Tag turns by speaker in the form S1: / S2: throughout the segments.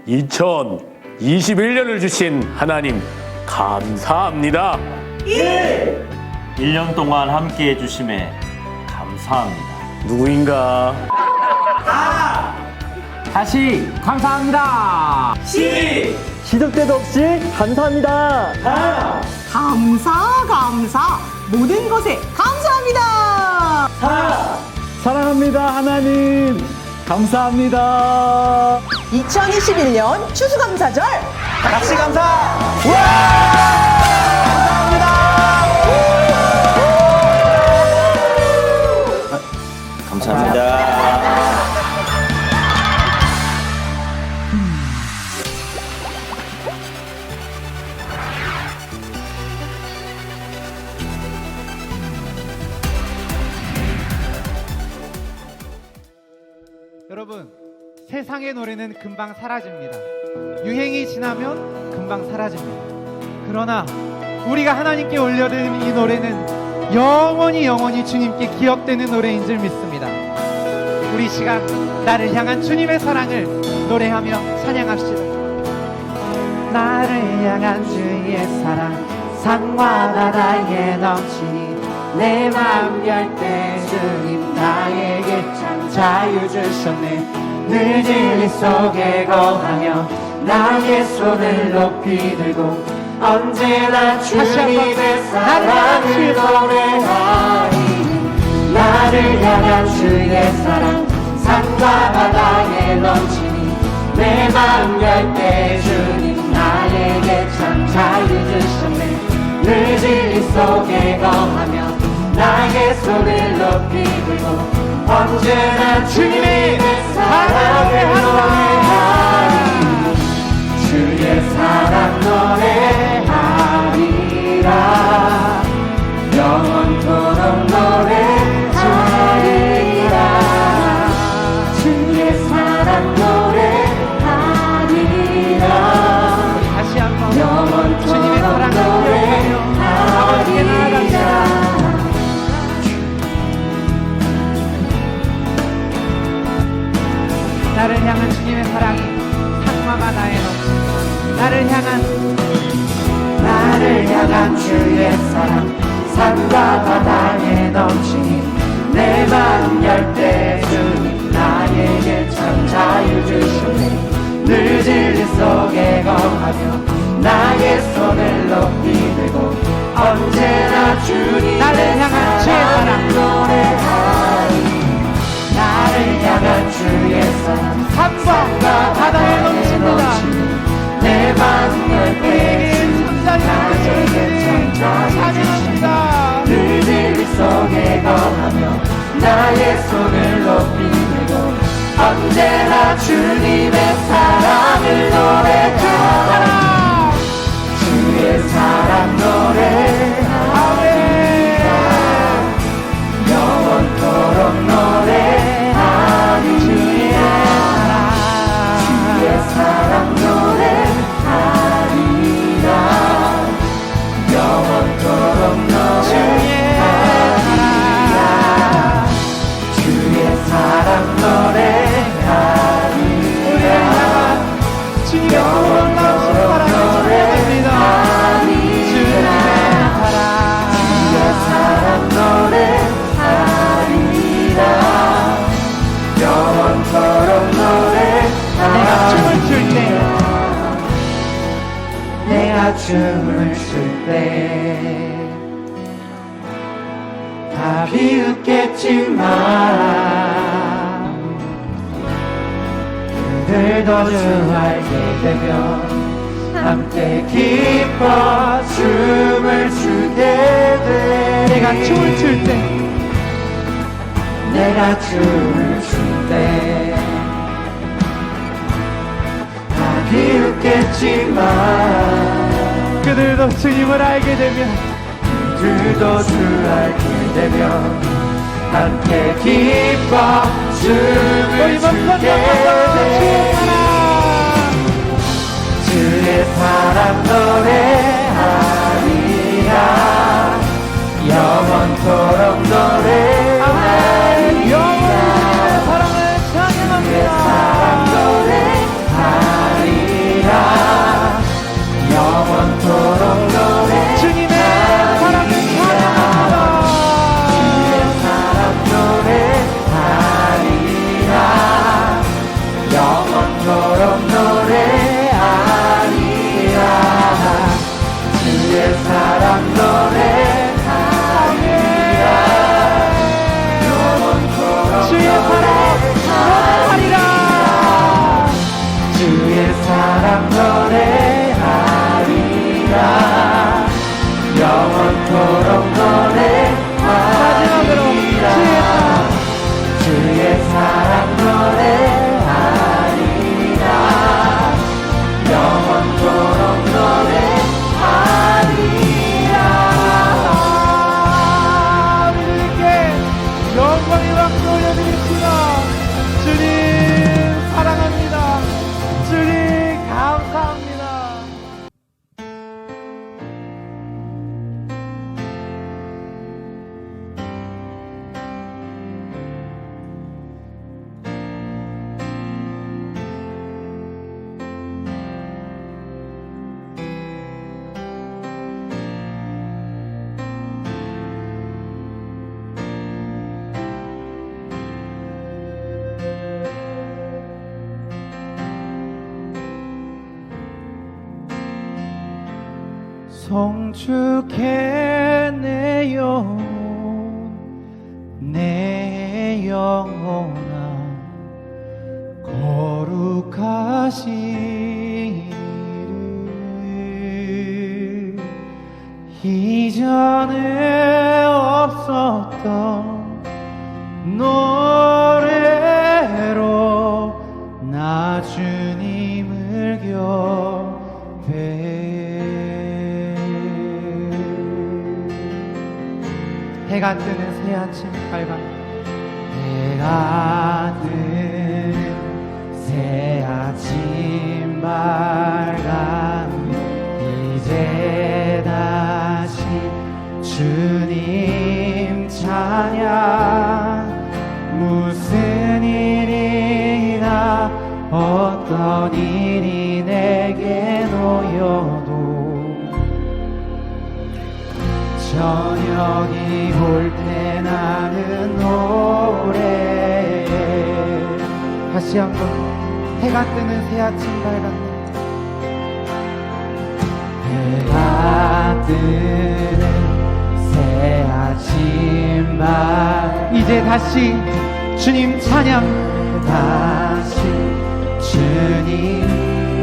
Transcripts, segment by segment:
S1: 2021년을 주신 하나님 감사합니다.
S2: 1년 동안 함께 해주심에 감사합니다.
S1: 누구인가?
S3: 다시 감사합니다.
S4: 시도 때도 없이 감사합니다.
S5: 감사 모든 것에 감사합니다.
S4: 사랑합니다 하나님. 감사합니다.
S5: 2021년 추수감사절
S4: 같이 감사.
S2: 감사합니다.
S6: 여러분, 세상의 노래는 금방 사라집니다. 유행이 지나면 금방 사라집니다. 그러나 우리가 하나님께 올려드린 이 노래는 영원히 주님께 기억되는 노래인 줄 믿습니다. 우리 시간 나를 향한 주님의 사랑을 노래하며 찬양합시다. 나를 향한 주의 사랑 산과 바다에 넘치니 내 마음 열 때 주님 나에게 참 자유 주셨네. 늘 진리 속에 거하며 나의 손을 높이 들고 언제나 주님의 사랑을 노래하리. 나를 향한 주의 사랑 산과 바다에 넘치니 내 마음 열 때 주님 나에게 참 자유 주셨네. 늘 진리 속에 거하며 나의 손을 높이 들고 언제나 주님의 사랑을 노래하리. 주의 사랑 노래하리라. 영원토록 노래하리라. 주의 사랑 노래하리라. 다시 한번 주님의 사랑을 노래하리라. 나를 향한 주님의 사랑이 산과 바다에 넘칩니다. 나를 향한 주의 사랑 산과 바다에 넘치니 내 마음 열 때 주님 나에게 참 자유 주셨네. 늘 진리 속에 거하며 나의 손을 높이 들고 언제나 주님의 나를 향한 주의 사랑 노래하리. 나를 향한 주의 사랑 산과 바다에 넘칩니다. 내 마음 열 때 나에게 찬양합니다. 늘 진리 속에 거하며 나의 손을 높이 들고 언제나 주님의 사랑을 노래하리. 주의 사랑 노래하리라. 영원토록 노래하리. 주의 사랑 노래하리라. 영원토록 노래하리라. 주의 사랑 노래하리라. 영원토록 노래하리라. 주의 사랑 노래하리라. 영원토록 노래하리라. 내가 춤을 출 때 다 비웃겠지만 그들도 주 알게 되면 함께 기뻐 춤을 추게 돼. 내가 춤을 출 때 다 비웃겠지만 그들도 주님을 알게 되면 함께 기뻐 춤을 추게 돼. 주의 사랑 노래하리라. 영원토록 노래하리라. 주의 사랑 노래하리라.
S7: 송축해 내 영혼아 거룩하신 이름 이전에 없었던 노래로 나 주님을 경배해. 해가 뜨는 새 아침 밝아 해가 뜨는 새 아침 밝아 이제 다시 주님 찬양 무슨 일이나 어떤 일이 내게 놓여도 저녁이 올 때 나는 노래. 다시 한번 해가 뜨는 새 아침 밝았네. 해가 뜨는 새 아침 밝 이제 다시 주님 찬양 다시 주님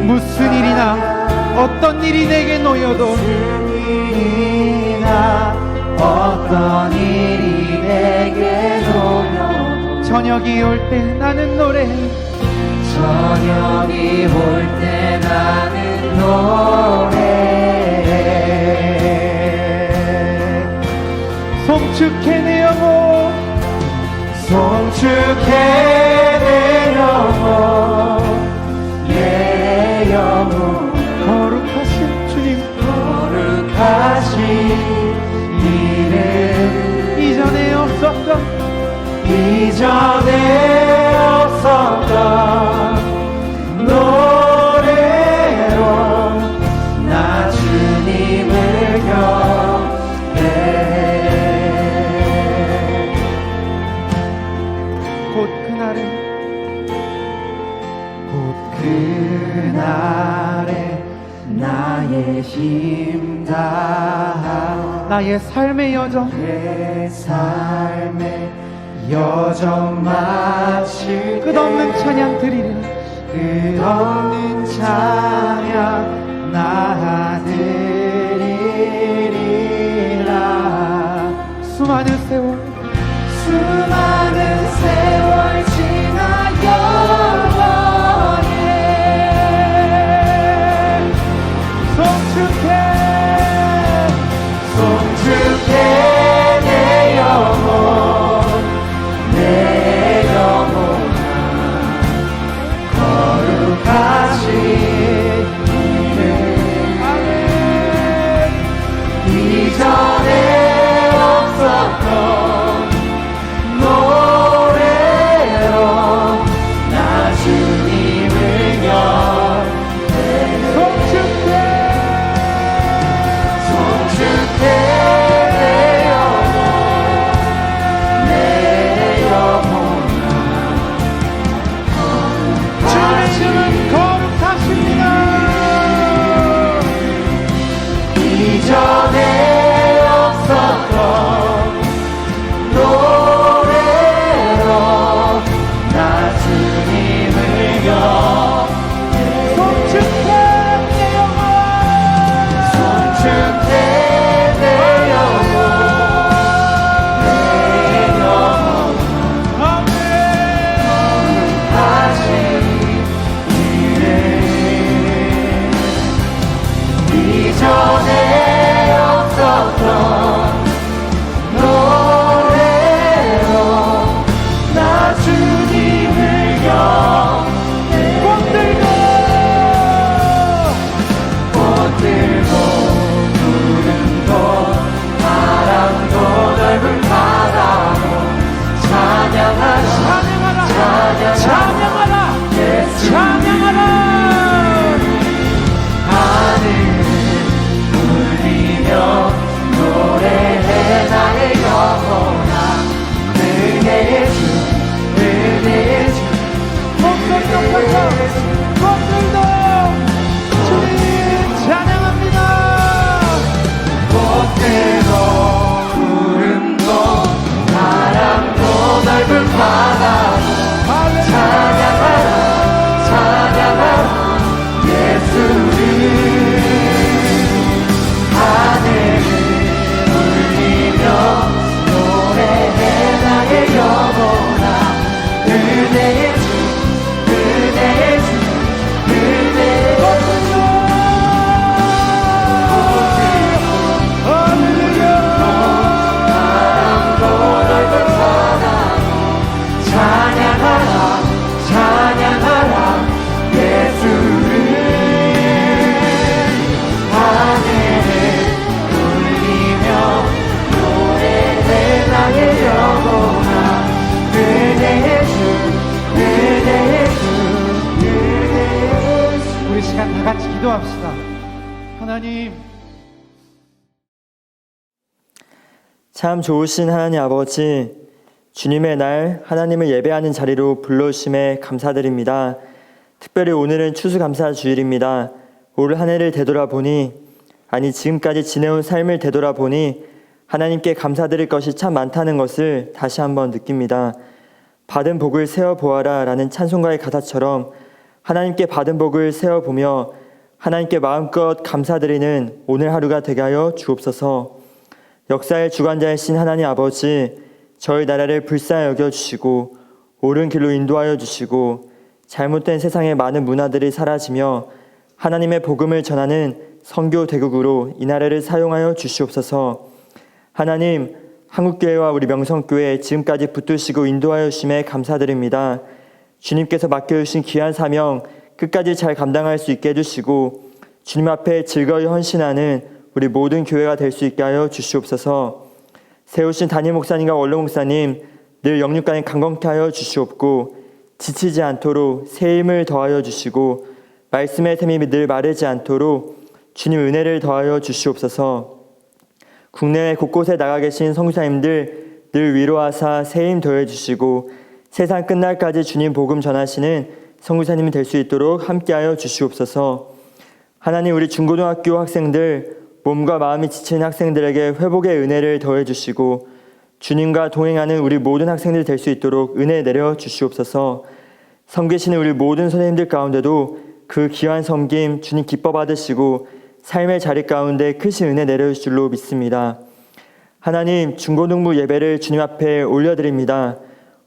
S7: 무슨 일이나 어떤 일이 내게 놓여도 어떤 일이 내게 놓여도 저녁이 올 때 나는 노래 저녁이 올 때 나는 노래 송축해 내 영혼 송축해 내 영혼 내 영혼 거룩하신 주님 거룩하신 이름 이전에 없었던 노래로 나 주님을 경배해. 곧 그날에 나의 힘 다한 나의 삶의 여정 마칠 끝없는 찬양 드리리 끝없는 찬양 나 드리리라. 수많은 세월 지나 영원해 송축해 내 영혼 내 영혼아 거룩하신 이름 이전에 없었던 노래로 나 우리 시간 다 같이 기도합시다. 하나님,
S4: 참 좋으신 하나님 아버지, 주님의 날 하나님을 예배하는 자리로 불러주심에 감사드립니다. 특별히 오늘은 추수감사주일입니다. 올 한 해를 되돌아보니, 아니 지금까지 지내온 삶을 되돌아보니 하나님께 감사드릴 것이 참 많다는 것을 다시 한번 느낍니다. 받은 복을 세어보아라 라는 찬송가의 가사처럼 하나님께 받은 복을 세어보며 하나님께 마음껏 감사드리는 오늘 하루가 되게 하여 주옵소서. 역사의 주관자이신 하나님 아버지, 저희 나라를 불쌍히 여겨주시고 옳은 길로 인도하여 주시고 잘못된 세상의 많은 문화들이 사라지며 하나님의 복음을 전하는 선교 대국으로 이 나라를 사용하여 주시옵소서. 하나님, 한국교회와 우리 명성교회 지금까지 붙드시고 인도하여 주심에 감사드립니다. 주님께서 맡겨주신 귀한 사명 끝까지 잘 감당할 수 있게 해주시고 주님 앞에 즐거이 헌신하는 우리 모든 교회가 될 수 있게 하여 주시옵소서. 세우신 담임 목사님과 원로 목사님 늘 영육간에 강건케 하여 주시옵고 지치지 않도록 새 힘을 더하여 주시고 말씀의 샘이 늘 마르지 않도록 주님 은혜를 더하여 주시옵소서. 국내외 곳곳에 나가 계신 선교사님들 늘 위로하사 새 힘 더해 주시고 세상 끝날까지 주님 복음 전하시는 선교사님이 될 수 있도록 함께하여 주시옵소서. 하나님, 우리 중고등학교 학생들 몸과 마음이 지친 학생들에게 회복의 은혜를 더해 주시고 주님과 동행하는 우리 모든 학생들 될 수 있도록 은혜 내려 주시옵소서. 섬기시는 우리 모든 선생님들 가운데도 그 귀한 섬김 주님 기뻐 받으시고 삶의 자리 가운데 크신 은혜 내려주실 줄로 믿습니다. 하나님, 중고등부 예배를 주님 앞에 올려드립니다.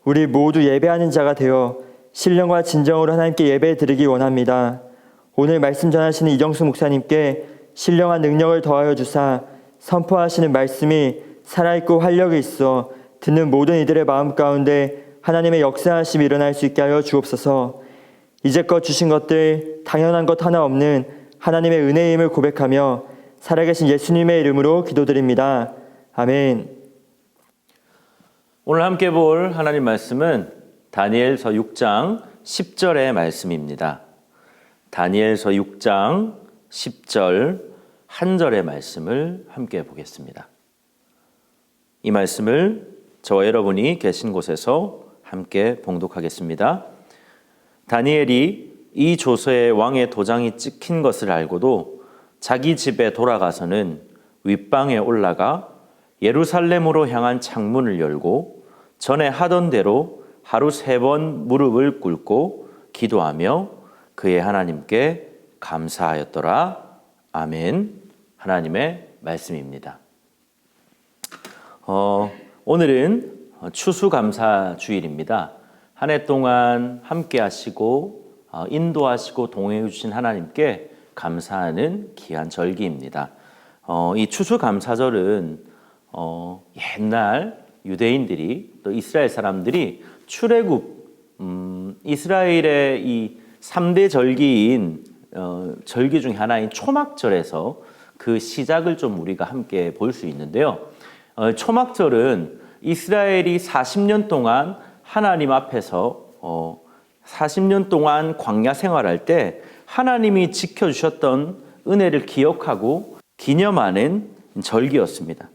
S4: 우리 모두 예배하는 자가 되어 신령과 진정으로 하나님께 예배 드리기 원합니다. 오늘 말씀 전하시는 이정수 목사님께 신령한 능력을 더하여 주사 선포하시는 말씀이 살아있고 활력이 있어 듣는 모든 이들의 마음 가운데 하나님의 역사하심이 일어날 수 있게 하여 주옵소서. 이제껏 주신 것들 당연한 것 하나 없는 하나님의 은혜의 힘을 고백하며 살아계신 예수님의 이름으로 기도드립니다. 아멘.
S2: 오늘 함께 볼 하나님 말씀은 다니엘서 6장 10절의 말씀입니다. 다니엘서 6장 10절 한 절의 말씀을 함께 보겠습니다. 이 말씀을 저와 여러분이 계신 곳에서 함께 봉독하겠습니다. 다니엘이 이 조서에 왕의 도장이 찍힌 것을 알고도 자기 집에 돌아가서는 윗방에 올라가 예루살렘으로 향한 창문을 열고 전에 하던 대로 하루 3번 무릎을 꿇고 기도하며 그의 하나님께 감사하였더라. 아멘. 하나님의 말씀입니다. 오늘은 추수감사주일입니다. 한 해 동안 함께 하시고 인도하시고 동행해 주신 하나님께 감사하는 귀한 절기입니다. 이 추수감사절은 옛날 유대인들이 또 이스라엘 사람들이 출애굽 이스라엘의 이 3대 절기인 절기 중에 하나인 초막절에서 그 시작을 좀 우리가 함께 볼 수 있는데요. 초막절은 이스라엘이 40년 동안 하나님 앞에서 40년 동안 광야 생활할 때 하나님이 지켜주셨던 은혜를 기억하고 기념하는 절기였습니다.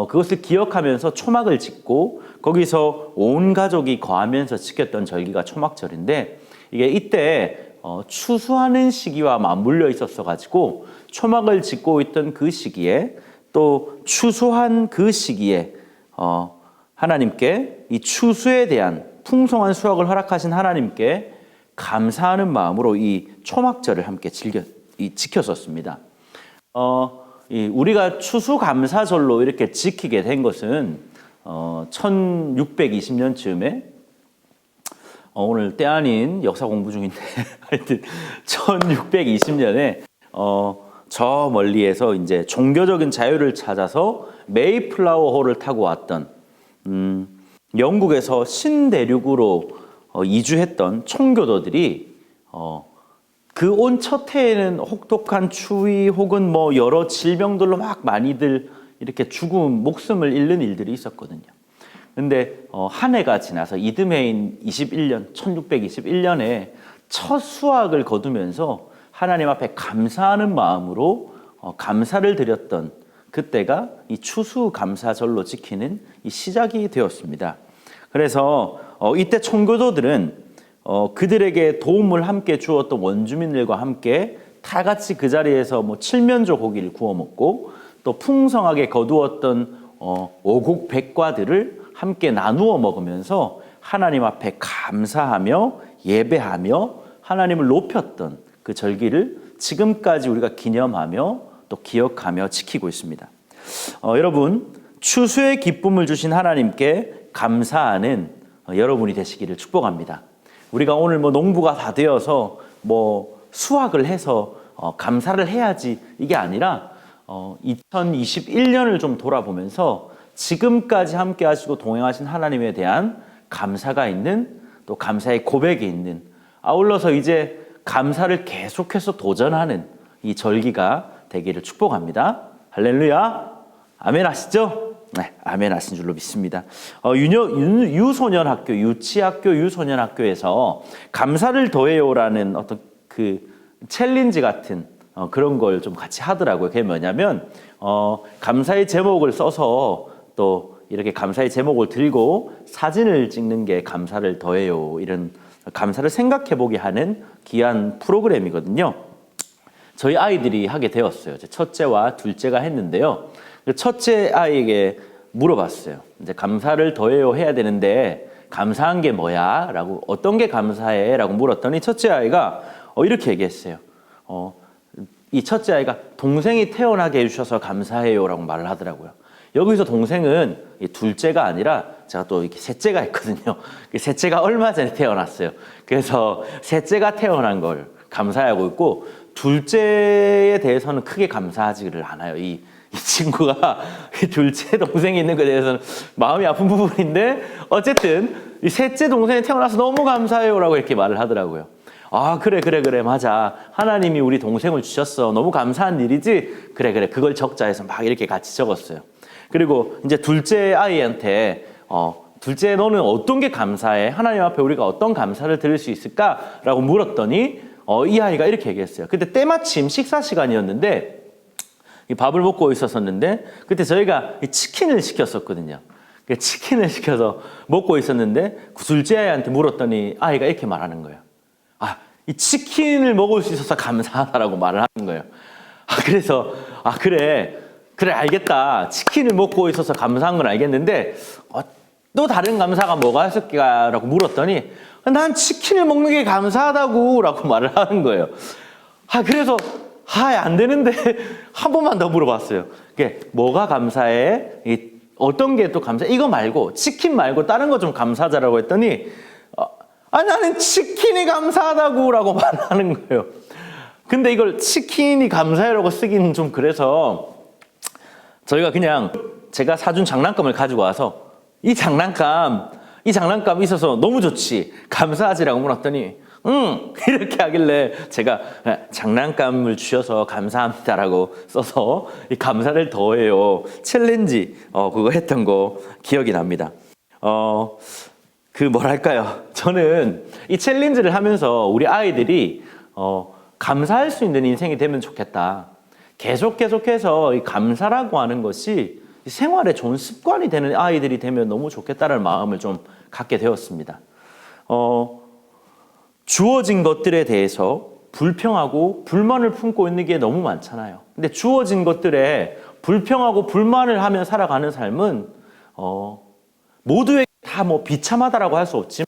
S2: 그것을 기억하면서 초막을 짓고 거기서 온 가족이 거하면서 지켰던 절기가 초막절인데 이게 이때 추수하는 시기와 맞물려 있었어 가지고 초막을 짓고 있던 그 시기에 또 추수한 그 시기에 하나님께 이 추수에 대한 풍성한 수확을 허락하신 하나님께 감사하는 마음으로 이 초막절을 함께 지켰었습니다. 우리가 추수감사절로 이렇게 지키게 된 것은 1620년쯤에 오늘 때 아닌 역사 공부 중인데 하여튼 1620년에 저 멀리에서 이제 종교적인 자유를 찾아서 메이플라워호를 타고 왔던 영국에서 신대륙으로 이주했던 청교도들이 그 온 첫 해에는 혹독한 추위 혹은 뭐 여러 질병들로 막 많이들 이렇게 목숨을 잃는 일들이 있었거든요. 근데 한 해가 지나서 이듬해인 1621년에 첫 수확을 거두면서 하나님 앞에 감사하는 마음으로 감사를 드렸던 그때가 이 추수감사절로 지키는 이 시작이 되었습니다. 그래서 이때 청교도들은 그들에게 도움을 함께 주었던 원주민들과 함께 다 같이 그 자리에서 뭐 칠면조 고기를 구워 먹고 또 풍성하게 거두었던 오곡백과들을 함께 나누어 먹으면서 하나님 앞에 감사하며 예배하며 하나님을 높였던 그 절기를 지금까지 우리가 기념하며 또 기억하며 지키고 있습니다. 여러분, 추수의 기쁨을 주신 하나님께 감사하는 여러분이 되시기를 축복합니다. 우리가 오늘 뭐 농부가 다 되어서 뭐 수확을 해서 감사를 해야지 이게 아니라 2021년을 좀 돌아보면서 지금까지 함께 하시고 동행하신 하나님에 대한 감사가 있는 또 감사의 고백이 있는 아울러서 이제 감사를 계속해서 도전하는 이 절기가 되기를 축복합니다. 할렐루야. 아멘 하시죠? 네, 아멘 하신 줄로 믿습니다. 유소년학교, 유치학교, 유소년학교에서 감사를 더해요라는 어떤 그 챌린지 같은 그런 걸 좀 같이 하더라고요. 그게 뭐냐면 감사의 제목을 써서 또 이렇게 감사의 제목을 들고 사진을 찍는 게 감사를 더해요. 이런 감사를 생각해보게 하는 귀한 프로그램이거든요. 저희 아이들이 하게 되었어요. 첫째와 둘째가 했는데요. 첫째 아이에게 물어봤어요. 이제 감사를 더해요 해야 되는데 감사한 게 뭐야? 라고 어떤 게 감사해? 라고 물었더니 첫째 아이가 이렇게 얘기했어요. 이 첫째 아이가 동생이 태어나게 해주셔서 감사해요 라고 말을 하더라고요. 여기서 동생은 둘째가 아니라 제가 또 이렇게 셋째가 있거든요. 셋째가 얼마 전에 태어났어요. 그래서 셋째가 태어난 걸 감사하고 있고 둘째에 대해서는 크게 감사하지를 않아요. 이 친구가 둘째 동생이 있는 것에 대해서는 마음이 아픈 부분인데 어쨌든 이 셋째 동생이 태어나서 너무 감사해요 라고 이렇게 말을 하더라고요. 아 그래 맞아. 하나님이 우리 동생을 주셨어. 너무 감사한 일이지. 그래 그걸 적자 해서 막 이렇게 같이 적었어요. 그리고 이제 둘째 아이한테 둘째 너는 어떤 게 감사해? 하나님 앞에 우리가 어떤 감사를 드릴 수 있을까? 라고 물었더니 이 아이가 이렇게 얘기했어요. 그때 때마침 식사 시간이었는데 이 밥을 먹고 있었는데 그때 저희가 치킨을 시켰었거든요. 치킨을 시켜서 먹고 있었는데 둘째 아이한테 물었더니 아이가 이렇게 말하는 거예요. 이 치킨을 먹을 수 있어서 감사하다라고 말을 하는 거예요. 그래서 그래 알겠다. 치킨을 먹고 있어서 감사한 건 알겠는데 또 다른 감사가 뭐가 있을까라고 물었더니 난 치킨을 먹는 게 감사하다고 라고 말을 하는 거예요. 그래서 안 되는데 한 번만 더 물어봤어요. 뭐가 감사해? 어떤 게 또 감사해? 이거 말고 치킨 말고 다른 거 좀 감사하자라고 했더니 나는 치킨이 감사하다고 라고 말하는 거예요. 근데 이걸 치킨이 감사해라고 쓰기는 좀 그래서 저희가 그냥 제가 사준 장난감을 가지고 와서 이 장난감 있어서 너무 좋지. 감사하지라고 물었더니 이렇게 하길래 제가 장난감을 주셔서 감사합니다라고 써서 이 감사를 더해요 챌린지 그거 했던 거 기억이 납니다. 저는 이 챌린지를 하면서 우리 아이들이 감사할 수 있는 인생이 되면 좋겠다. 계속해서 이 감사라고 하는 것이 생활에 좋은 습관이 되는 아이들이 되면 너무 좋겠다는 마음을 좀 갖게 되었습니다. 주어진 것들에 대해서 불평하고 불만을 품고 있는 게 너무 많잖아요. 근데 주어진 것들에 불평하고 불만을 하며 살아가는 삶은 모두에게 다 뭐 비참하다라고 할 수 없지만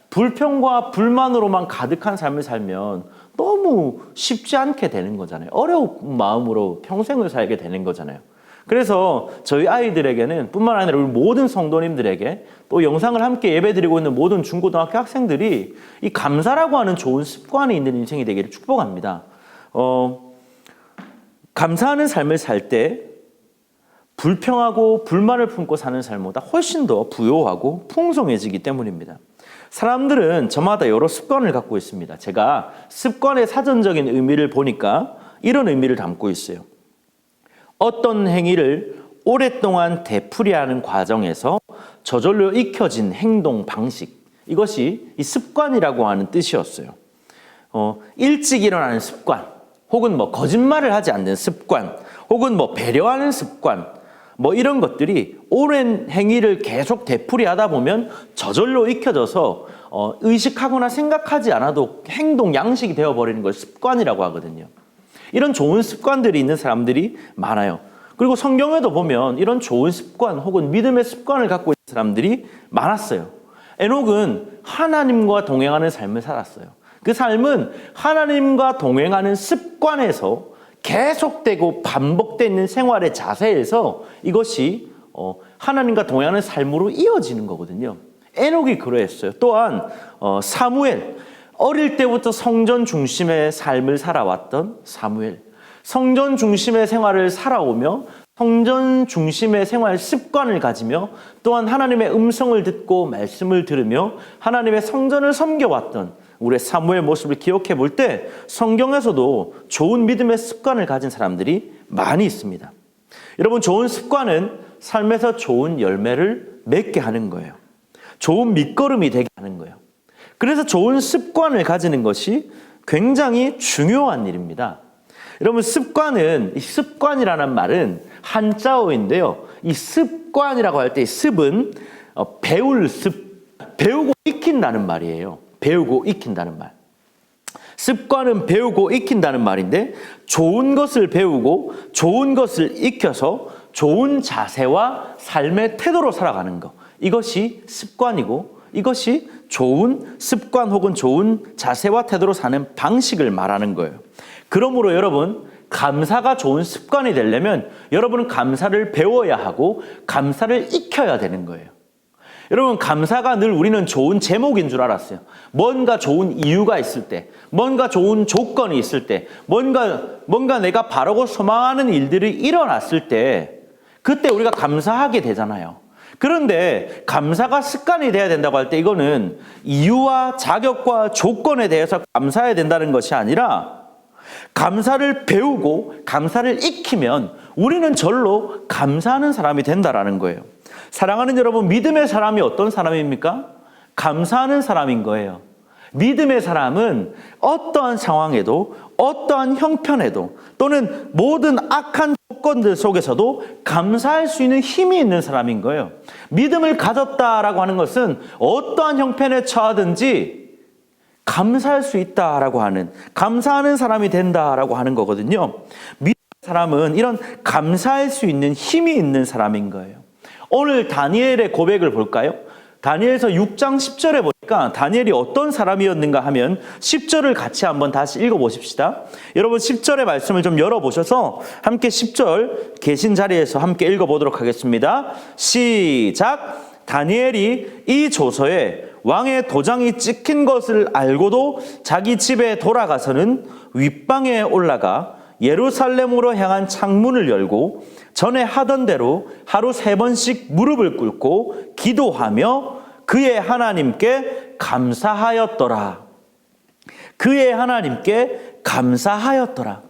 S2: 불평과 불만으로만 가득한 삶을 살면 너무 쉽지 않게 되는 거잖아요. 어려운 마음으로 평생을 살게 되는 거잖아요. 그래서 저희 아이들에게는 뿐만 아니라 우리 모든 성도님들에게 또 영상을 함께 예배드리고 있는 모든 중고등학교 학생들이 이 감사라고 하는 좋은 습관이 있는 인생이 되기를 축복합니다. 감사하는 삶을 살 때 불평하고 불만을 품고 사는 삶보다 훨씬 더 부요하고 풍성해지기 때문입니다. 사람들은 저마다 여러 습관을 갖고 있습니다. 제가 습관의 사전적인 의미를 보니까 이런 의미를 담고 있어요. 어떤 행위를 오랫동안 되풀이하는 과정에서 저절로 익혀진 행동 방식, 이것이 이 습관이라고 하는 뜻이었어요. 일찍 일어나는 습관, 혹은 뭐 거짓말을 하지 않는 습관, 혹은 뭐 배려하는 습관, 뭐 이런 것들이 오랜 행위를 계속 되풀이하다 보면 저절로 익혀져서 의식하거나 생각하지 않아도 행동 양식이 되어버리는 걸 습관이라고 하거든요. 이런 좋은 습관들이 있는 사람들이 많아요. 그리고 성경에도 보면 이런 좋은 습관 혹은 믿음의 습관을 갖고 있는 사람들이 많았어요. 에녹은 하나님과 동행하는 삶을 살았어요. 그 삶은 하나님과 동행하는 습관에서 계속되고 반복되는 생활의 자세에서 이것이 하나님과 동행하는 삶으로 이어지는 거거든요. 에녹이 그러했어요. 또한 사무엘, 어릴 때부터 성전 중심의 삶을 살아왔던 사무엘, 성전 중심의 생활을 살아오며 성전 중심의 생활 습관을 가지며 또한 하나님의 음성을 듣고 말씀을 들으며 하나님의 성전을 섬겨왔던 우리의 사무엘 모습을 기억해 볼 때 성경에서도 좋은 믿음의 습관을 가진 사람들이 많이 있습니다. 여러분, 좋은 습관은 삶에서 좋은 열매를 맺게 하는 거예요. 좋은 밑거름이 되게 하는 거예요. 그래서 좋은 습관을 가지는 것이 굉장히 중요한 일입니다. 여러분, 습관은, 이 습관이라는 말은 한자어인데요. 이 습관이라고 할 때 습은 배울 습, 배우고 익힌다는 말이에요. 배우고 익힌다는 말. 습관은 배우고 익힌다는 말인데 좋은 것을 배우고 좋은 것을 익혀서 좋은 자세와 삶의 태도로 살아가는 것. 이것이 습관이고 이것이 좋은 습관 혹은 좋은 자세와 태도로 사는 방식을 말하는 거예요. 그러므로 여러분, 감사가 좋은 습관이 되려면 여러분은 감사를 배워야 하고 감사를 익혀야 되는 거예요. 여러분, 감사가 늘 우리는 좋은 제목인 줄 알았어요. 뭔가 좋은 이유가 있을 때, 뭔가 좋은 조건이 있을 때, 뭔가 내가 바라고 소망하는 일들이 일어났을 때 그때 우리가 감사하게 되잖아요. 그런데 감사가 습관이 돼야 된다고 할 때 이거는 이유와 자격과 조건에 대해서 감사해야 된다는 것이 아니라 감사를 배우고 감사를 익히면 우리는 절로 감사하는 사람이 된다라는 거예요. 사랑하는 여러분, 믿음의 사람이 어떤 사람입니까? 감사하는 사람인 거예요. 믿음의 사람은 어떠한 상황에도 어떠한 형편에도 또는 모든 악한 조건들 속에서도 감사할 수 있는 힘이 있는 사람인 거예요. 믿음을 가졌다라고 하는 것은 어떠한 형편에 처하든지 감사할 수 있다라고 하는, 감사하는 사람이 된다라고 하는 거거든요. 믿음의 사람은 이런 감사할 수 있는 힘이 있는 사람인 거예요. 오늘 다니엘의 고백을 볼까요? 다니엘서 6장 10절에 보니까 다니엘이 어떤 사람이었는가 하면 10절을 같이 한번 다시 읽어보십시다. 여러분, 10절의 말씀을 좀 열어보셔서 함께 10절 계신 자리에서 함께 읽어보도록 하겠습니다. 시작! 다니엘이 이 조서에 왕의 도장이 찍힌 것을 알고도 자기 집에 돌아가서는 윗방에 올라가 예루살렘으로 향한 창문을 열고 전에 하던 대로 하루 3번씩 무릎을 꿇고 기도하며 그의 하나님께 감사하였더라. 그의 하나님께 감사하였더라.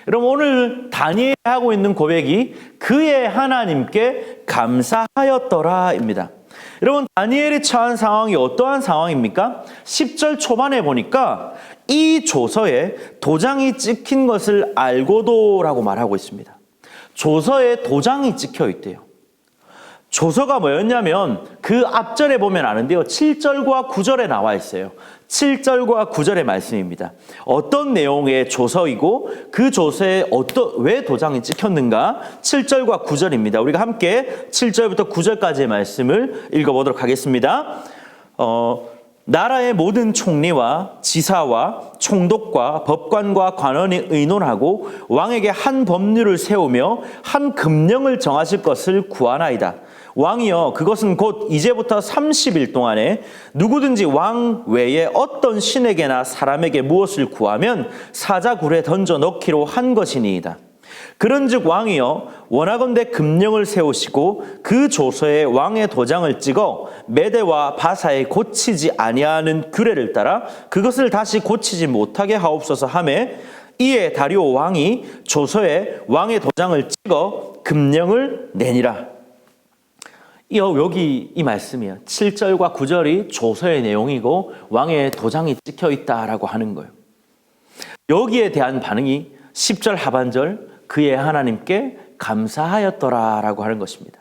S2: 여러분, 오늘 다니엘이 하고 있는 고백이 그의 하나님께 감사하였더라입니다. 여러분, 다니엘이 처한 상황이 어떠한 상황입니까? 10절 초반에 보니까 이 조서에 도장이 찍힌 것을 알고도라고 말하고 있습니다. 조서에 도장이 찍혀 있대요. 조서가 뭐였냐면 그 앞절에 보면 아는데요. 7절과 9절에 나와 있어요. 7절과 9절의 말씀입니다. 어떤 내용의 조서이고 그 조서에 왜 도장이 찍혔는가? 7절과 9절입니다. 우리가 함께 7절부터 9절까지의 말씀을 읽어보도록 하겠습니다. 나라의 모든 총리와 지사와 총독과 법관과 관원이 의논하고 왕에게 한 법률을 세우며 한 금령을 정하실 것을 구하나이다. 왕이여, 그것은 곧 이제부터 30일 동안에 누구든지 왕 외에 어떤 신에게나 사람에게 무엇을 구하면 사자굴에 던져 넣기로 한 것이니이다. 그런즉 왕이여, 원하건대 금령을 세우시고 그 조서에 왕의 도장을 찍어 메대와 바사에 고치지 아니하는 규례를 따라 그것을 다시 고치지 못하게 하옵소서 하매, 이에 다리오 왕이 조서에 왕의 도장을 찍어 금령을 내니라. 여기 이 말씀이에요. 7절과 9절이 조서의 내용이고 왕의 도장이 찍혀 있다라고 하는 거예요. 여기에 대한 반응이 10절 하반절 그의 하나님께 감사하였더라라고 하는 것입니다.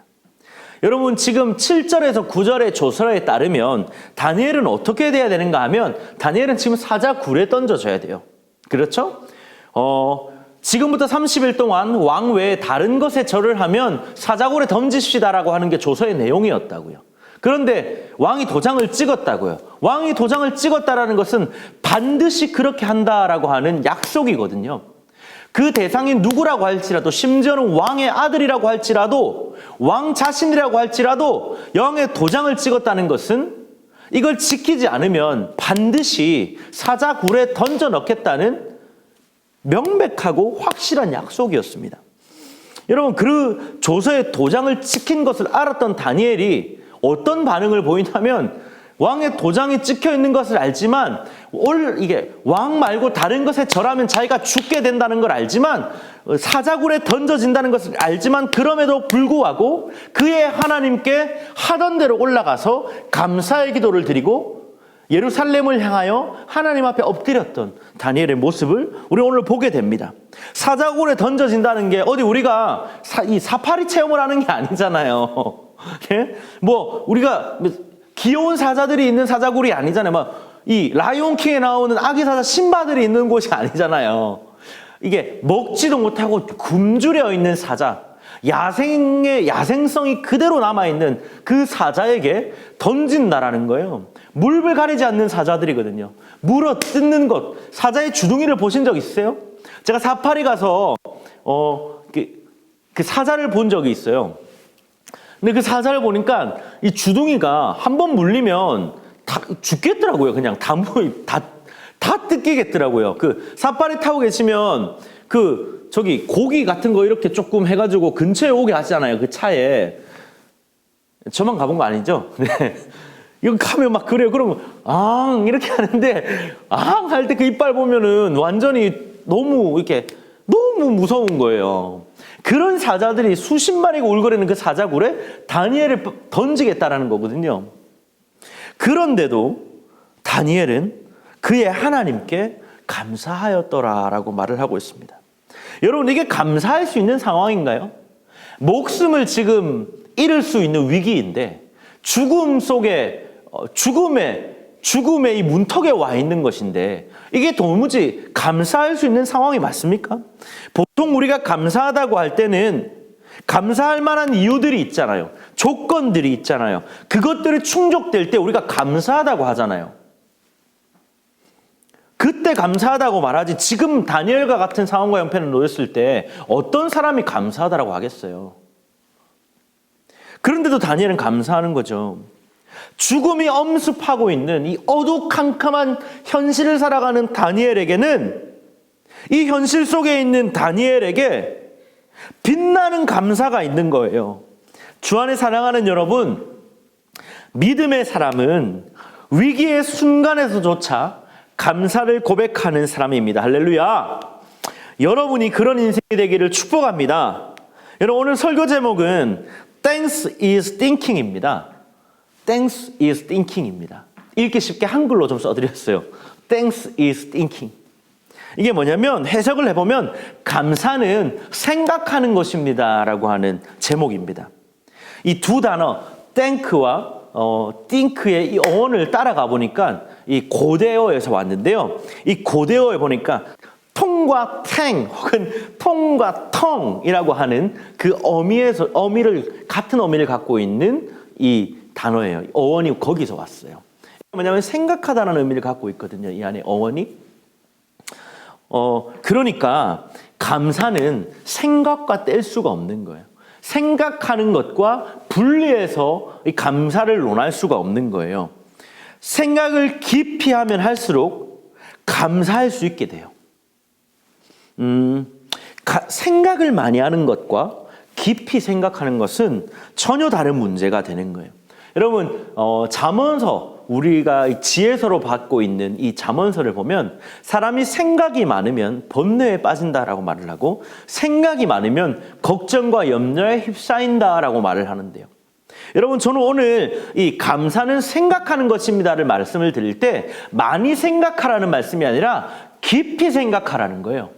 S2: 여러분, 지금 7절에서 9절의 조서에 따르면 다니엘은 어떻게 돼야 되는가 하면 다니엘은 지금 사자굴에 던져져야 돼요. 그렇죠? 지금부터 30일 동안 왕 외에 다른 것에 절을 하면 사자굴에 던지시다라고 하는 게 조서의 내용이었다고요. 그런데 왕이 도장을 찍었다고요. 왕이 도장을 찍었다라는 것은 반드시 그렇게 한다라고 하는 약속이거든요. 그 대상이 누구라고 할지라도, 심지어는 왕의 아들이라고 할지라도, 왕 자신이라고 할지라도 왕의 도장을 찍었다는 것은 이걸 지키지 않으면 반드시 사자굴에 던져 넣겠다는 명백하고 확실한 약속이었습니다. 여러분, 그 조서의 도장을 찍힌 것을 알았던 다니엘이 어떤 반응을 보이냐면, 왕의 도장이 찍혀 있는 것을 알지만 이게 왕 말고 다른 것에 절하면 자기가 죽게 된다는 걸 알지만, 사자굴에 던져진다는 것을 알지만, 그럼에도 불구하고 그의 하나님께 하던 대로 올라가서 감사의 기도를 드리고 예루살렘을 향하여 하나님 앞에 엎드렸던 다니엘의 모습을 우리 오늘 보게 됩니다. 사자굴에 던져진다는 게 어디 우리가 이 사파리 체험을 하는 게 아니잖아요. 예? 우리가 귀여운 사자들이 있는 사자굴이 아니잖아요. 이 라이온킹에 나오는 아기 사자 신바들이 있는 곳이 아니잖아요. 이게 먹지도 못하고 굶주려 있는 사자, 야생의 야생성이 그대로 남아있는 그 사자에게 던진다라는 거예요. 물을 가리지 않는 사자들이거든요. 물어 뜯는 것, 사자의 주둥이를 보신 적 있으세요? 제가 사파리 가서 그 사자를 본 적이 있어요. 근데 그 사자를 보니까 이 주둥이가 한번 물리면 다 죽겠더라고요. 그냥 다 뜯기겠더라고요. 그 사파리 타고 계시면 저기 고기 같은 거 이렇게 조금 해가지고 근처에 오게 하잖아요. 그 차에. 저만 가본 거 아니죠? 네. 이거 가면 막 그래요. 그러면 이렇게 하는데 할 때 그 이빨 보면은 완전히 너무 무서운 거예요. 그런 사자들이 수십 마리가 울거리는 그 사자굴에 다니엘을 던지겠다라는 거거든요. 그런데도 다니엘은 그의 하나님께 감사하였더라라고 말을 하고 있습니다. 여러분, 이게 감사할 수 있는 상황인가요? 목숨을 지금 잃을 수 있는 위기인데 죽음 속에 죽음의 이 문턱에 와 있는 것인데 이게 도무지 감사할 수 있는 상황이 맞습니까? 보통 우리가 감사하다고 할 때는 감사할 만한 이유들이 있잖아요. 조건들이 있잖아요. 그것들이 충족될 때 우리가 감사하다고 하잖아요. 그때 감사하다고 말하지, 지금 다니엘과 같은 상황과 형편을 놓였을 때 어떤 사람이 감사하다라고 하겠어요? 그런데도 다니엘은 감사하는 거죠. 죽음이 엄습하고 있는 이 어두컴컴한 현실을 살아가는 다니엘에게는, 이 현실 속에 있는 다니엘에게 빛나는 감사가 있는 거예요. 주 안에 사랑하는 여러분, 믿음의 사람은 위기의 순간에서조차 감사를 고백하는 사람입니다. 할렐루야. 여러분이 그런 인생이 되기를 축복합니다. 여러분, 오늘 설교 제목은 Thanks is thinking입니다. Thanks is thinking입니다. 읽기 쉽게 한글로 좀 써드렸어요. Thanks is thinking. 이게 뭐냐면, 해석을 해보면 감사는 생각하는 것입니다 라고 하는 제목입니다. 이 두 단어 thank와 think의 이 어원을 따라가 보니까 이 고대어에서 왔는데요. 이 고대어에 보니까 통과 탱 혹은 통과 텅이라고 하는 그 같은 어미를 갖고 있는 이 단어예요. 어원이 거기서 왔어요. 뭐냐면 생각하다라는 의미를 갖고 있거든요. 이 안에 어원이. 그러니까 감사는 생각과 뗄 수가 없는 거예요. 생각하는 것과 분리해서 이 감사를 논할 수가 없는 거예요. 생각을 깊이 하면 할수록 감사할 수 있게 돼요. 생각을 많이 하는 것과 깊이 생각하는 것은 전혀 다른 문제가 되는 거예요. 여러분, 잠언서, 우리가 지혜서로 받고 있는 이 잠언서를 보면 사람이 생각이 많으면 번뇌에 빠진다라고 말을 하고 생각이 많으면 걱정과 염려에 휩싸인다라고 말을 하는데요. 여러분, 저는 오늘 이 감사는 생각하는 것입니다를 말씀을 드릴 때 많이 생각하라는 말씀이 아니라 깊이 생각하라는 거예요.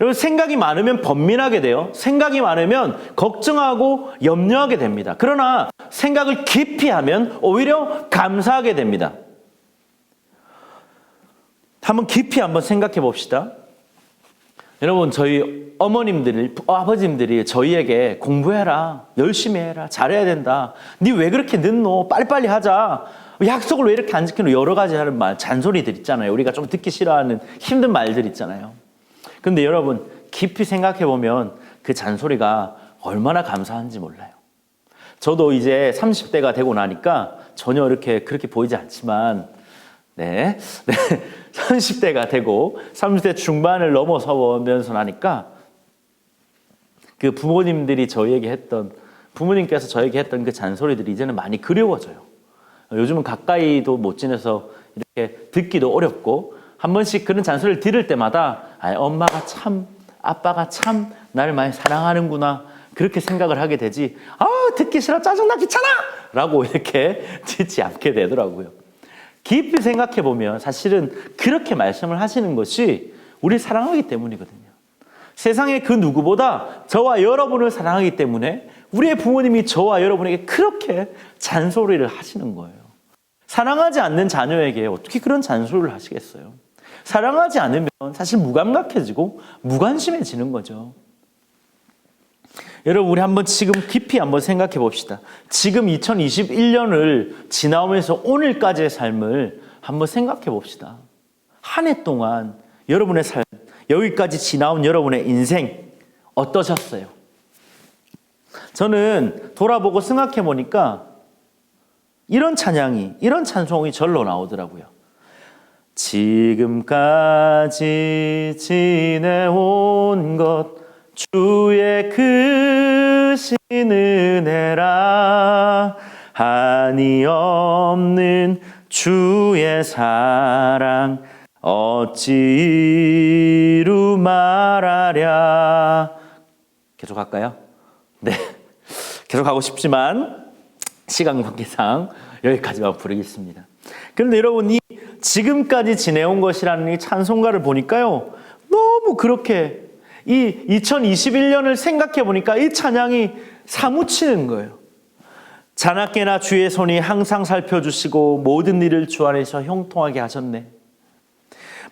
S2: 여러분, 생각이 많으면 번민하게 돼요. 생각이 많으면 걱정하고 염려하게 됩니다. 그러나 생각을 깊이 하면 오히려 감사하게 됩니다. 한번 깊이 한번 생각해 봅시다. 여러분, 저희 아버님들이 저희에게 공부해라, 열심히 해라, 잘해야 된다. 니 왜 그렇게 늦노? 빨리빨리 하자. 약속을 왜 이렇게 안 지키노? 여러 가지 하는 말, 잔소리들 있잖아요. 우리가 좀 듣기 싫어하는 힘든 말들 있잖아요. 근데 여러분, 깊이 생각해 보면 그 잔소리가 얼마나 감사한지 몰라요. 저도 이제 30대가 되고 나니까 전혀 그렇게 보이지 않지만, 30대가 되고 30대 중반을 넘어서면서 나니까 그 부모님께서 저에게 했던 그 잔소리들이 이제는 많이 그리워져요. 요즘은 가까이도 못 지내서 이렇게 듣기도 어렵고, 한 번씩 그런 잔소리를 들을 때마다 엄마가 참, 아빠가 참 나를 많이 사랑하는구나, 그렇게 생각을 하게 되지, 듣기 싫어, 짜증나, 귀찮아! 라고 이렇게 듣지 않게 되더라고요. 깊이 생각해 보면 사실은 그렇게 말씀을 하시는 것이 우리 사랑하기 때문이거든요. 세상의 그 누구보다 저와 여러분을 사랑하기 때문에 우리의 부모님이 저와 여러분에게 그렇게 잔소리를 하시는 거예요. 사랑하지 않는 자녀에게 어떻게 그런 잔소리를 하시겠어요? 사랑하지 않으면 사실 무감각해지고 무관심해지는 거죠. 여러분, 우리 한번 지금 깊이 한번 생각해 봅시다. 지금 2021년을 지나오면서 오늘까지의 삶을 한번 생각해 봅시다. 한 해 동안 여러분의 삶, 여기까지 지나온 여러분의 인생 어떠셨어요? 저는 돌아보고 생각해 보니까 이런 찬송이 절로 나오더라고요. 지금까지 지내온 것 주의 크신 은혜라, 한이 없는 주의 사랑 어찌 이루 말하랴. 계속 할까요? 네, 계속 하고 싶지만 시간 관계상 여기까지만 부르겠습니다. 그런데 여러분, 이 지금까지 지내온 것이라는 이 찬송가를 보니까요, 너무 그렇게 이 2021년을 생각해 보니까 이 찬양이 사무치는 거예요. 자나깨나 주의 손이 항상 살펴주시고 모든 일을 주 안에서 형통하게 하셨네.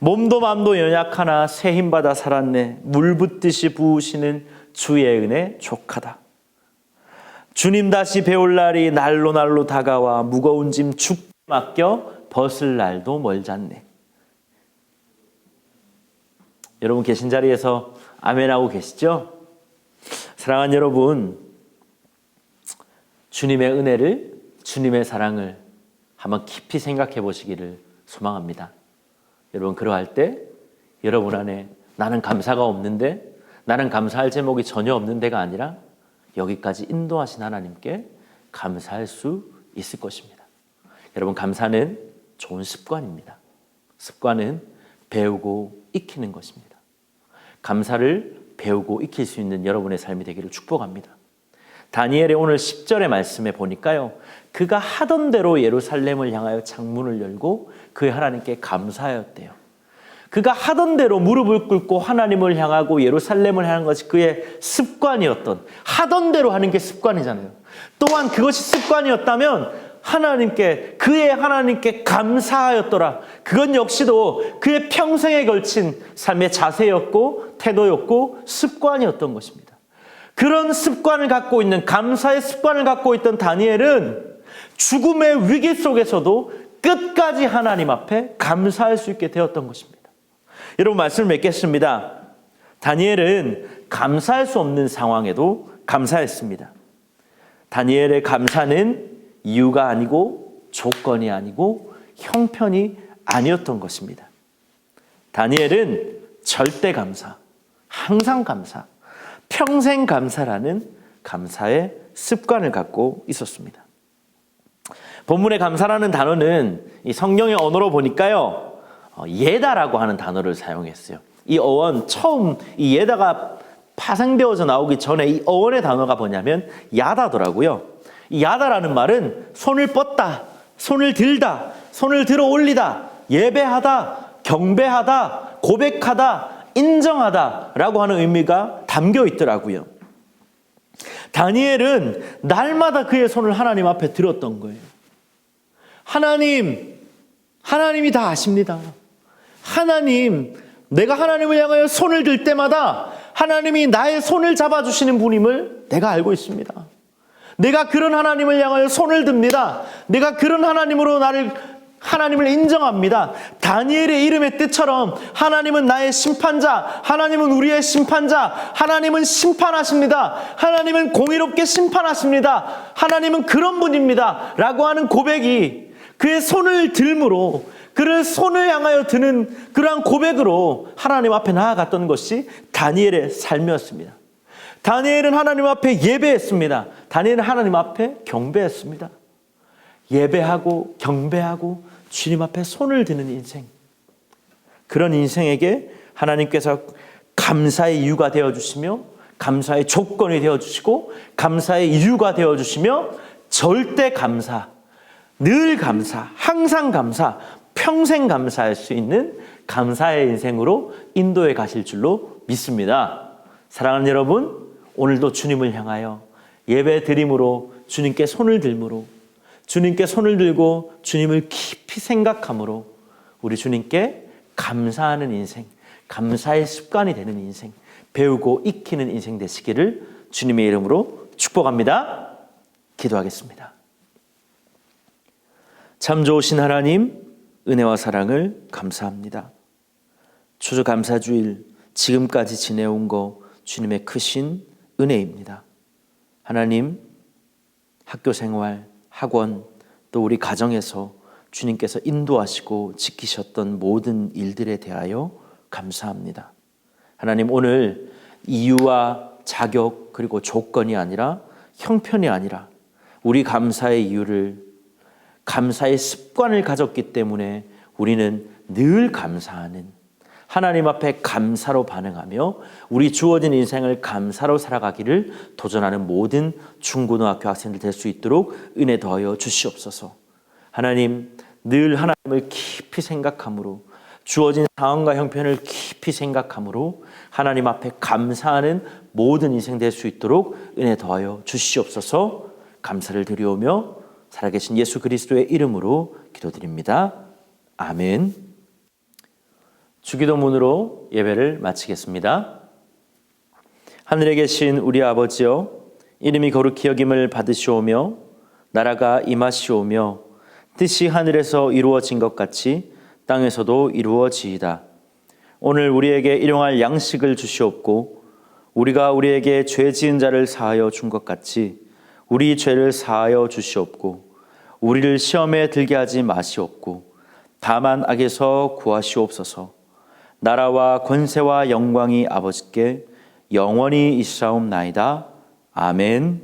S2: 몸도 맘도 연약하나 새 힘받아 살았네. 물 붓듯이 부으시는 주의 은혜 족하다. 주님 다시 배울 날이 날로 다가와 무거운 짐 죽게 맡겨 벗을 날도 멀잖네. 여러분, 계신 자리에서 아멘하고 계시죠? 사랑하는 여러분, 주님의 은혜를, 주님의 사랑을 한번 깊이 생각해 보시기를 소망합니다. 여러분, 그러할 때 여러분 안에 나는 감사가 없는데, 나는 감사할 제목이 전혀 없는 데가 아니라 여기까지 인도하신 하나님께 감사할 수 있을 것입니다. 여러분, 감사는 좋은 습관입니다. 습관은 배우고 익히는 것입니다. 감사를 배우고 익힐 수 있는 여러분의 삶이 되기를 축복합니다. 다니엘의 오늘 10절의 말씀에 보니까요, 그가 하던 대로 예루살렘을 향하여 창문을 열고 그의 하나님께 감사하였대요. 그가 하던 대로 무릎을 꿇고 하나님을 향하고 예루살렘을 향한 것이 그의 습관이었던, 하던 대로 하는 게 습관이잖아요. 또한 그것이 습관이었다면 그의 하나님께 감사하였더라. 그건 역시도 그의 평생에 걸친 삶의 자세였고 태도였고 습관이었던 것입니다. 그런 습관을 갖고 있는, 감사의 습관을 갖고 있던 다니엘은 죽음의 위기 속에서도 끝까지 하나님 앞에 감사할 수 있게 되었던 것입니다. 여러분, 말씀을 맺겠습니다. 다니엘은 감사할 수 없는 상황에도 감사했습니다. 다니엘의 감사는 이유가 아니고 조건이 아니고 형편이 아니었던 것입니다. 다니엘은 절대 감사, 항상 감사, 평생 감사라는 감사의 습관을 갖고 있었습니다. 본문의 감사라는 단어는 이 성경의 언어로 보니까요, 예다라고 하는 단어를 사용했어요. 이 어원, 처음 이 예다가 파생되어서 나오기 전에 이 어원의 단어가 뭐냐면 야다더라고요. 이 야다라는 말은 손을 뻗다, 손을 들다, 손을 들어 올리다, 예배하다, 경배하다, 고백하다, 인정하다 라고 하는 의미가 담겨 있더라고요. 다니엘은 날마다 그의 손을 하나님 앞에 들었던 거예요. 하나님이 다 아십니다. 내가 하나님을 향하여 손을 들 때마다 하나님이 나의 손을 잡아주시는 분임을 내가 알고 있습니다. 내가 그런 하나님을 향하여 손을 듭니다. 내가 그런 하나님을 인정합니다. 다니엘의 이름의 뜻처럼 하나님은 나의 심판자, 하나님은 우리의 심판자, 하나님은 심판하십니다. 하나님은 공의롭게 심판하십니다. 하나님은 그런 분입니다. 라고 하는 고백이 그의 손을 들므로, 그를 손을 향하여 드는 그러한 고백으로 하나님 앞에 나아갔던 것이 다니엘의 삶이었습니다. 다니엘은 하나님 앞에 예배했습니다. 다니엘은 하나님 앞에 경배했습니다. 예배하고 경배하고 주님 앞에 손을 드는 인생, 그런 인생에게 하나님께서 감사의 이유가 되어주시며, 감사의 조건이 되어주시고, 감사의 이유가 되어주시며, 절대 감사, 늘 감사, 항상 감사, 평생 감사할 수 있는 감사의 인생으로 인도해 가실 줄로 믿습니다. 사랑하는 여러분, 오늘도 주님을 향하여 예배 드림으로, 주님께 손을 들므로, 주님께 손을 들고 주님을 깊이 생각함으로 우리 주님께 감사하는 인생, 감사의 습관이 되는 인생, 배우고 익히는 인생 되시기를 주님의 이름으로 축복합니다. 기도하겠습니다. 참 좋으신 하나님, 은혜와 사랑을 감사합니다. 추수감사주일 지금까지 지내온 거 주님의 크신 은혜입니다. 하나님, 학교 생활, 학원, 또 우리 가정에서 주님께서 인도하시고 지키셨던 모든 일들에 대하여 감사합니다. 하나님, 오늘 이유와 자격 그리고 조건이 아니라, 형편이 아니라 우리 감사의 이유를, 감사의 습관을 가졌기 때문에 우리는 늘 감사하는, 하나님 앞에 감사로 반응하며 우리 주어진 인생을 감사로 살아가기를 도전하는 모든 중고등학교 학생들 될 수 있도록 은혜 더하여 주시옵소서. 하나님, 늘 하나님을 깊이 생각함으로, 주어진 상황과 형편을 깊이 생각함으로 하나님 앞에 감사하는 모든 인생 될 수 있도록 은혜 더하여 주시옵소서. 감사를 드리오며 살아계신 예수 그리스도의 이름으로 기도드립니다. 아멘. 주기도문으로 예배를 마치겠습니다. 하늘에 계신 우리 아버지여, 이름이 거룩히 여김을 받으시오며 나라가 임하시오며 뜻이 하늘에서 이루어진 것 같이 땅에서도 이루어지이다. 오늘 우리에게 일용할 양식을 주시옵고 우리가 우리에게 죄 지은 자를 사하여 준 것 같이 우리 죄를 사하여 주시옵고 우리를 시험에 들게 하지 마시옵고 다만 악에서 구하시옵소서. 나라와 권세와 영광이 아버지께 영원히 있사옵나이다. 아멘.